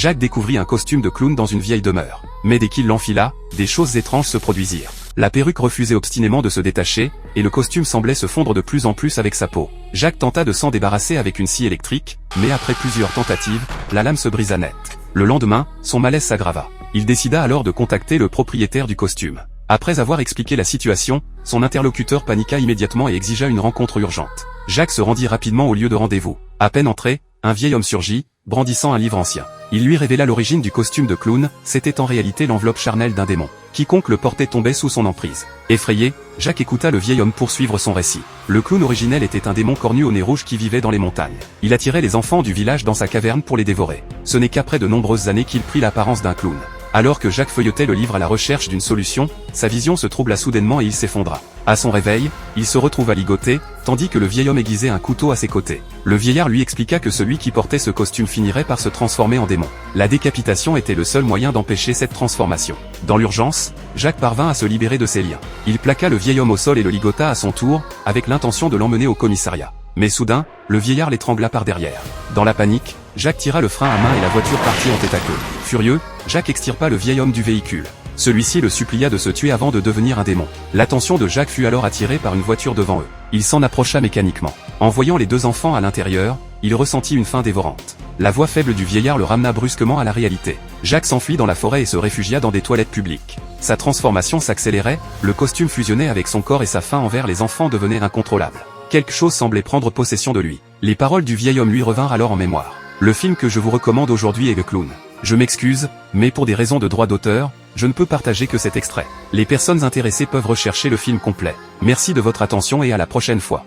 Jacques découvrit un costume de clown dans une vieille demeure. Mais dès qu'il l'enfila, des choses étranges se produisirent. La perruque refusait obstinément de se détacher, et le costume semblait se fondre de plus en plus avec sa peau. Jacques tenta de s'en débarrasser avec une scie électrique, mais après plusieurs tentatives, la lame se brisa net. Le lendemain, son malaise s'aggrava. Il décida alors de contacter le propriétaire du costume. Après avoir expliqué la situation, son interlocuteur paniqua immédiatement et exigea une rencontre urgente. Jacques se rendit rapidement au lieu de rendez-vous. À peine entré, un vieil homme surgit, brandissant un livre ancien. Il lui révéla l'origine du costume de clown, c'était en réalité l'enveloppe charnelle d'un démon. Quiconque le portait tombait sous son emprise. Effrayé, Jacques écouta le vieil homme poursuivre son récit. Le clown originel était un démon cornu au nez rouge qui vivait dans les montagnes. Il attirait les enfants du village dans sa caverne pour les dévorer. Ce n'est qu'après de nombreuses années qu'il prit l'apparence d'un clown. Alors que Jacques feuilletait le livre à la recherche d'une solution, sa vision se troubla soudainement et il s'effondra. À son réveil, il se retrouva ligoté, tandis que le vieil homme aiguisait un couteau à ses côtés. Le vieillard lui expliqua que celui qui portait ce costume finirait par se transformer en démon. La décapitation était le seul moyen d'empêcher cette transformation. Dans l'urgence, Jacques parvint à se libérer de ses liens. Il plaqua le vieil homme au sol et le ligota à son tour, avec l'intention de l'emmener au commissariat. Mais soudain, le vieillard l'étrangla par derrière. Dans la panique, Jacques tira le frein à main et la voiture partit en tête à queue. Furieux, Jacques extirpa le vieil homme du véhicule. Celui-ci le supplia de se tuer avant de devenir un démon. L'attention de Jacques fut alors attirée par une voiture devant eux. Il s'en approcha mécaniquement. En voyant les deux enfants à l'intérieur, il ressentit une faim dévorante. La voix faible du vieillard le ramena brusquement à la réalité. Jacques s'enfuit dans la forêt et se réfugia dans des toilettes publiques. Sa transformation s'accélérait, le costume fusionnait avec son corps et sa faim envers les enfants devenait incontrôlable. Quelque chose semblait prendre possession de lui. Les paroles du vieil homme lui revinrent alors en mémoire. Le film que je vous recommande aujourd'hui est The Clown. Je m'excuse, mais pour des raisons de droit d'auteur, je ne peux partager que cet extrait. Les personnes intéressées peuvent rechercher le film complet. Merci de votre attention et à la prochaine fois.